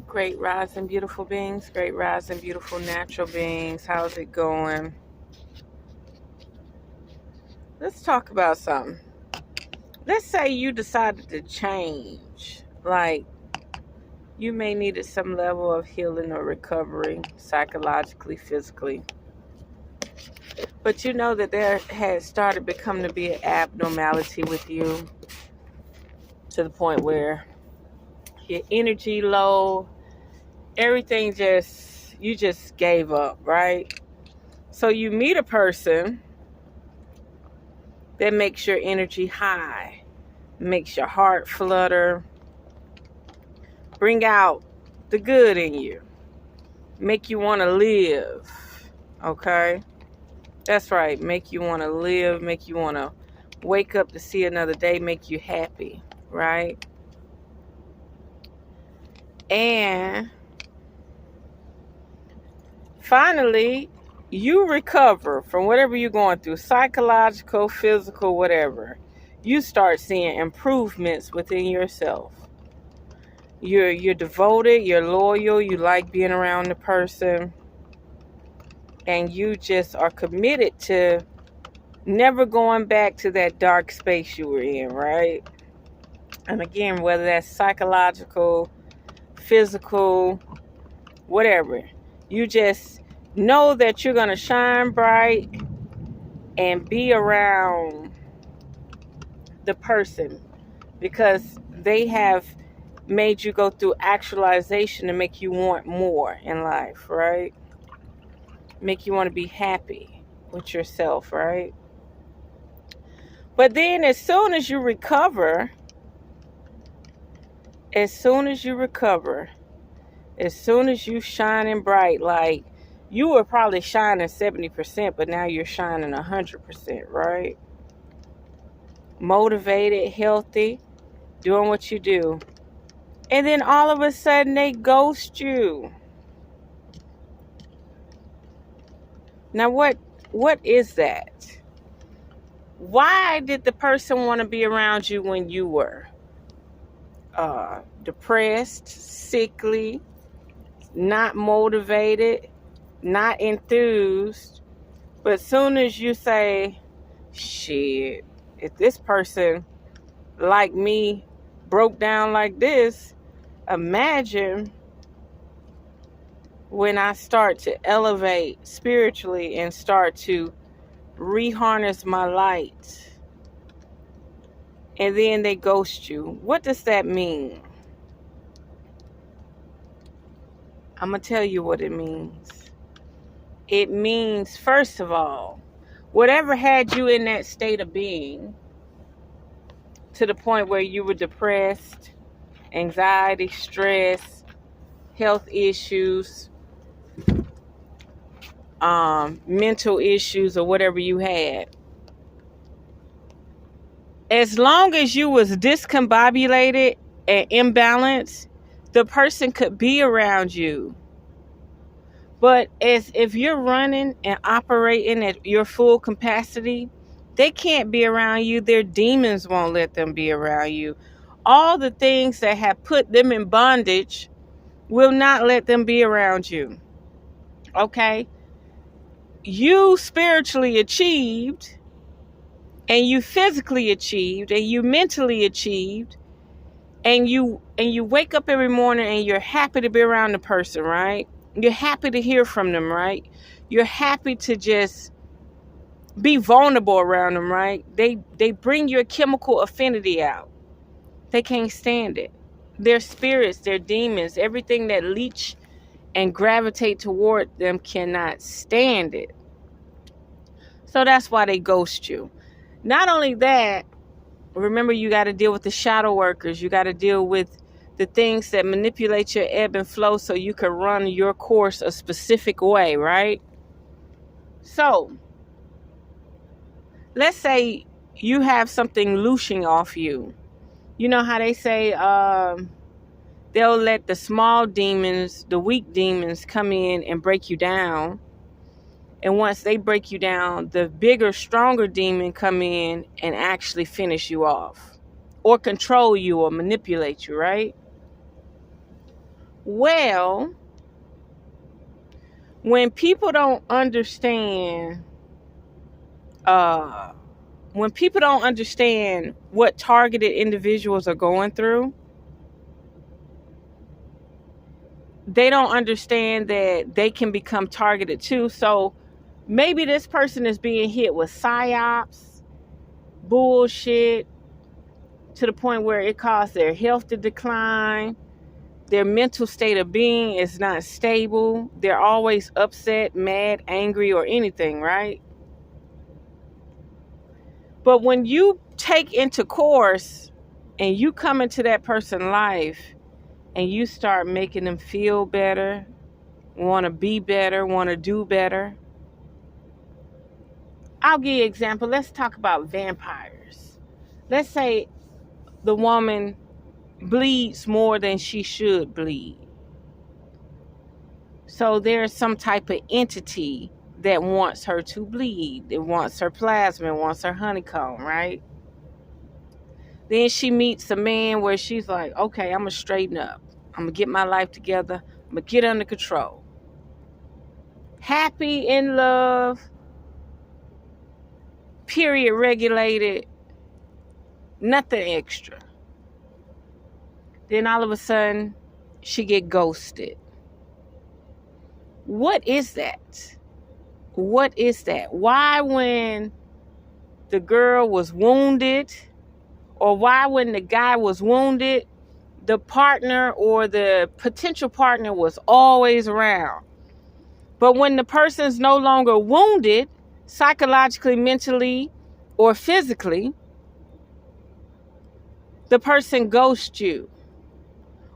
Great rising, beautiful beings. Great rising, beautiful natural beings. How's it going? Let's talk about something. Let's say you decided to change. Like, you may needed some level of healing or recovery, psychologically, physically. But you know that there had started becoming to be an abnormality with you to the point where your energy low, everything you just gave up, right? So you meet a person that makes your energy high, makes your heart flutter, bring out the good in you, make you want to live, okay? That's right, make you want to live, make you want to wake up to see another day, make you happy, right? And finally, you recover from whatever you're going through, psychological, physical, whatever. You start seeing improvements within yourself. You're devoted, you're loyal, you like being around the person, and you just are committed to never going back to that dark space you were in, right? And again, whether that's psychological, physical, whatever, you just know that you're going to shine bright and be around the person because they have made you go through actualization to make you want more in life, right? Make you want to be happy with yourself, right? But then as soon as you recover, as soon as you shining bright, like you were probably shining 70%, but now you're shining 100%, right? Motivated, healthy, doing what you do. And then all of a sudden they ghost you. Now what is that? Why did the person want to be around you when you were depressed, sickly, not motivated, not enthused? But soon as you say, shit, if this person like me broke down like this, imagine when I start to elevate spiritually and start to reharness my light. And then they ghost you. What does that mean? I'm going to tell you what it means. It means, first of all, whatever had you in that state of being to the point where you were depressed, anxiety, stress, health issues, mental issues, or whatever you had. As long as you was discombobulated and imbalanced, the person could be around you. But as if you're running and operating at your full capacity, they can't be around you. Their demons won't let them be around you. All the things that have put them in bondage will not let them be around you. Okay? You spiritually achieved, and you physically achieved, and you mentally achieved, and you wake up every morning and you're happy to be around the person, right? You're happy to hear from them, right? You're happy to just be vulnerable around them, right? They bring your chemical affinity out. They can't stand it. Their spirits, their demons, everything that leech and gravitate toward them cannot stand it. So that's why they ghost you. Not only that, remember you got to deal with the shadow workers. You got to deal with the things that manipulate your ebb and flow so you can run your course a specific way, right? So, let's say you have something looshing off you. You know how they say they'll let the small demons, the weak demons, come in and break you down. And once they break you down, the bigger, stronger demon come in and actually finish you off or control you or manipulate you, right? Well, when people don't understand, when people don't understand what targeted individuals are going through, they don't understand that they can become targeted too. So maybe this person is being hit with psyops, bullshit, to the point where it caused their health to decline. Their mental state of being is not stable. They're always upset, mad, angry, or anything, right? But when you take into course and you come into that person's life and you start making them feel better, want to be better, want to do better. I'll give you an example. Let's talk about vampires. Let's say the woman bleeds more than she should bleed. So there's some type of entity that wants her to bleed. It wants her plasma, it wants her honeycomb, right? Then she meets a man where she's like, okay, I'm going to straighten up. I'm going to get my life together. I'm going to get under control. Happy, in love, period regulated, nothing extra. Then all of a sudden, she get ghosted. What is that? What is that? Why, when the girl was wounded, or why when the guy was wounded, the partner or the potential partner was always around? But when the person's no longer wounded, psychologically, mentally, or physically, the person ghosts you.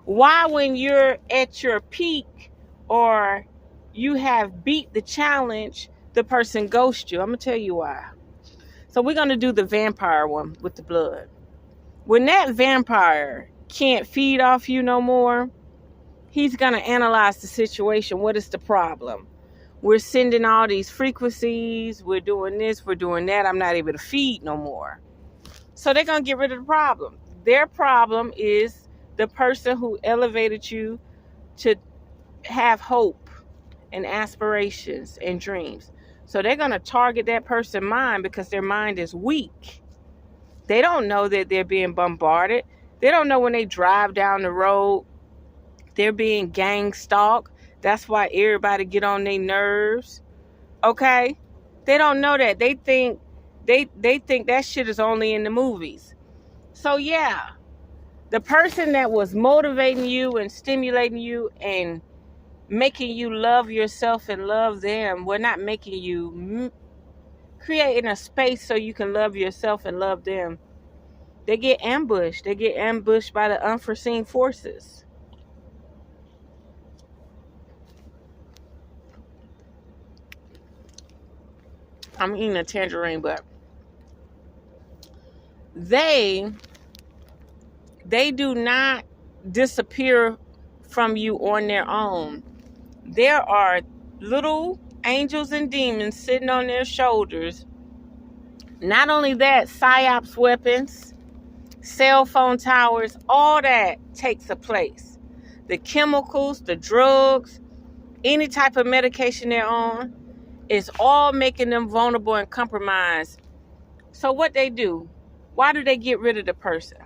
Why, when you're at your peak or you have beat the challenge, the person ghosts you? I'm going to tell you why. So we're going to do the vampire one with the blood. When that vampire can't feed off you no more, he's going to analyze the situation. What is the problem? We're sending all these frequencies. We're doing this. We're doing that. I'm not able to feed no more. So they're going to get rid of the problem. Their problem is the person who elevated you to have hope and aspirations and dreams. So they're going to target that person's mind because their mind is weak. They don't know that they're being bombarded. They don't know when they drive down the road, they're being gang stalked. That's why everybody get on their nerves. Okay? They don't know that. They think that shit is only in the movies. So yeah, the person that was motivating you and stimulating you and making you love yourself and love them, we're not making you, creating a space so you can love yourself and love them. They get ambushed. They get ambushed by the unforeseen forces. I'm eating a tangerine, but they do not disappear from you on their own. There are little angels and demons sitting on their shoulders. Not only that, psyops weapons, cell phone towers, all that takes a place. The chemicals, the drugs, any type of medication they're on, is all making them vulnerable and compromised. So what they do, why do they get rid of the person?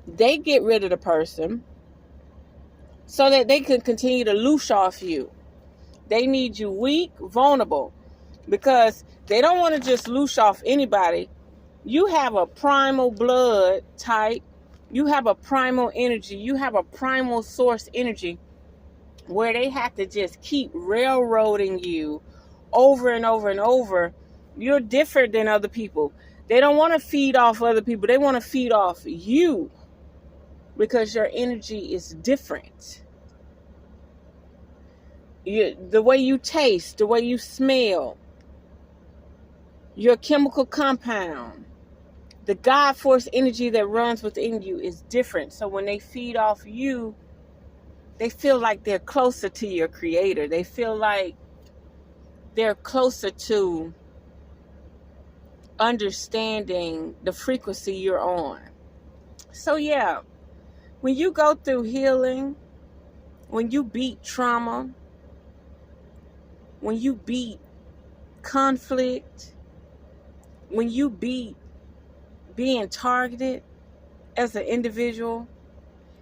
They get rid of the person so that they can continue to loosh off you. They need you weak, vulnerable, because they don't want to just loosh off anybody. You have a primal blood type. You have a primal energy. You have a primal source energy where they have to just keep railroading you over and over and over. You're different than other people. They don't want to feed off other people. They want to feed off you because your energy is different. The way you taste, the way you smell, your chemical compound, the God force energy that runs within you is different. So when they feed off you, they feel like they're closer to your creator. They feel like they're closer to understanding the frequency you're on. So yeah, when you go through healing, when you beat trauma, when you beat conflict, when you beat being targeted as an individual,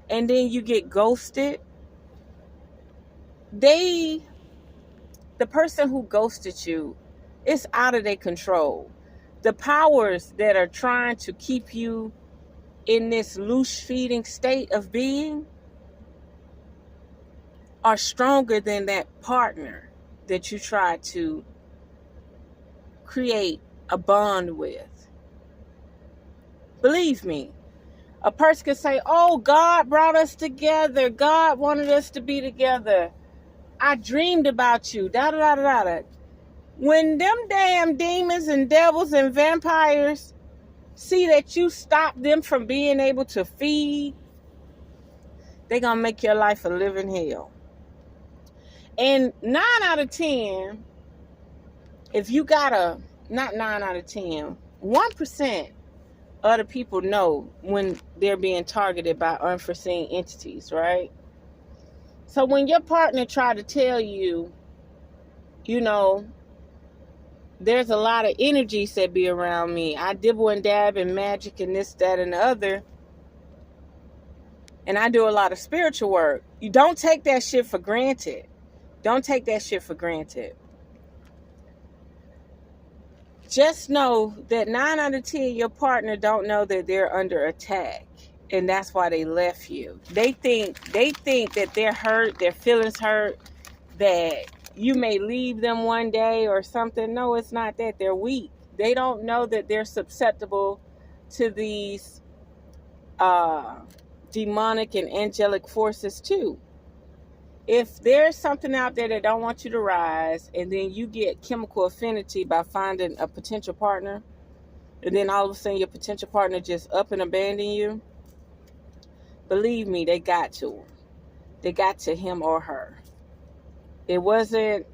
and then you get ghosted, the person who ghosted you, it's out of their control. The powers that are trying to keep you in this loose feeding state of being are stronger than that partner that you try to create a bond with. Believe me, a person can say, oh, God brought us together. God wanted us to be together. I dreamed about you. Da da da da da. When them damn demons and devils and vampires see that you stop them from being able to feed, they're going to make your life a living hell. And 9 out of 10, if you got not 9 out of 10, 1% of the people know when they're being targeted by unforeseen entities, right? So when your partner try to tell you, there's a lot of energies that be around me. I dibble and dab in magic and this, that, and the other. And I do a lot of spiritual work. You don't take that shit for granted. Don't take that shit for granted. Just know that 9 out of 10, your partner don't know that they're under attack. And that's why they left you. They think that they're hurt, their feelings hurt, that you may leave them one day or something. No, it's not that. They're weak. They don't know that they're susceptible to these demonic and angelic forces too. If there's something out there that don't want you to rise, and then you get chemical affinity by finding a potential partner, and then all of a sudden your potential partner just up and abandon you, believe me, they got to him. They got to him or her. It wasn't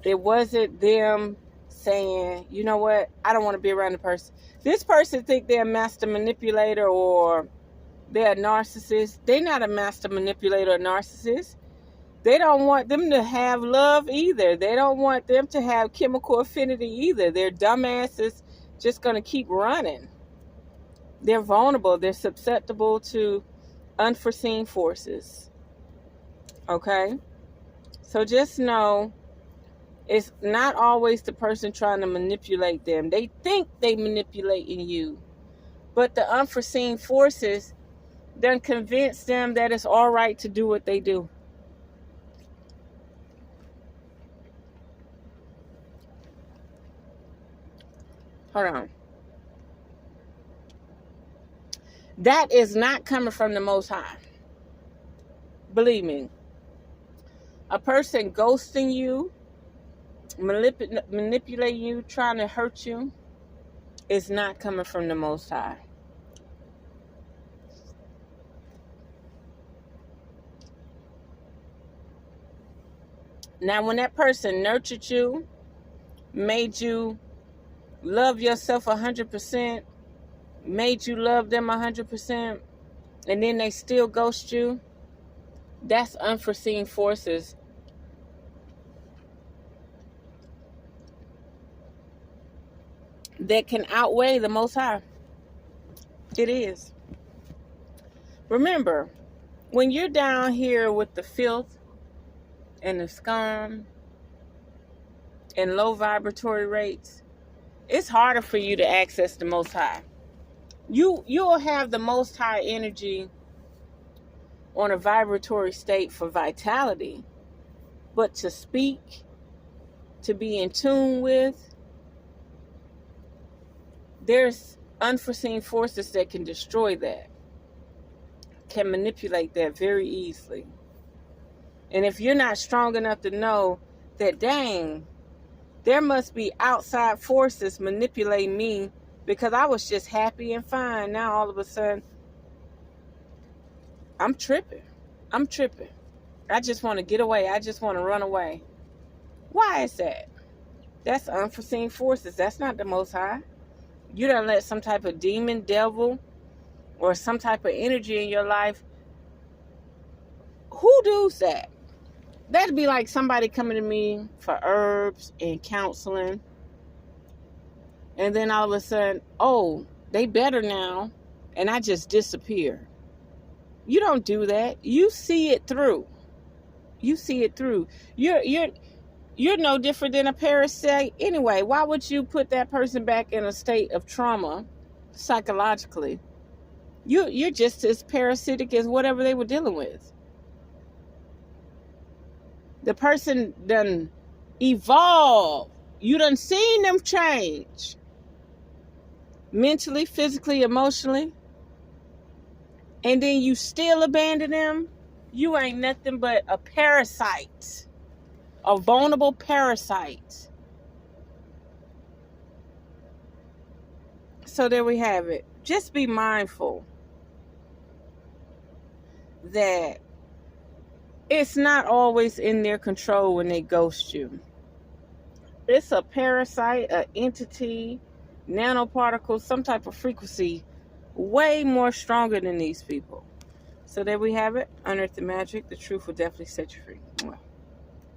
them saying, you know what, I don't want to be around the person. This person think they're a master manipulator or they're a narcissist. They're not a master manipulator or narcissist. They don't want them to have love either. They don't want them to have chemical affinity either. They're dumbasses just going to keep running. They're vulnerable. They're susceptible to unforeseen forces. Okay? So just know it's not always the person trying to manipulate them. They think they manipulating you. But the unforeseen forces done convince them that it's all right to do what they do. Hold on. That is not coming from the Most High. Believe me. A person ghosting you, manipulating you, trying to hurt you, is not coming from the Most High. Now, when that person nurtured you, made you love yourself 100%, made you love them 100%, and then they still ghost you, that's unforeseen forces that can outweigh the Most High. It is. Remember, when you're down here with the filth and the scum and low vibratory rates, it's harder for you to access the Most High. You'll have the Most High energy on a vibratory state for vitality, but to speak, to be in tune with, there's unforeseen forces that can destroy that, can manipulate that very easily. And if you're not strong enough to know that, dang, there must be outside forces manipulating me because I was just happy and fine. Now all of a sudden, I'm tripping. I just want to get away. I just want to run away. Why is that? That's unforeseen forces. That's not the Most High. You done let some type of demon, devil, or some type of energy in your life. Who does that? That'd be like somebody coming to me for herbs and counseling, and then all of a sudden, oh, they better now, and I just disappear. You don't do that. You see it through. You see it through. You're no different than a parasite anyway. Why would you put that person back in a state of trauma psychologically? You're just as parasitic as whatever they were dealing with. The person done evolved. You done seen them change. Mentally, physically, emotionally. And then you still abandon them. You ain't nothing but a parasite. A vulnerable parasite. So there we have it. Just be mindful that it's not always in their control when they ghost you. It's a parasite, an entity, nanoparticles, some type of frequency, way more stronger than these people. So there we have it. Unearth the magic. The truth will definitely set you free.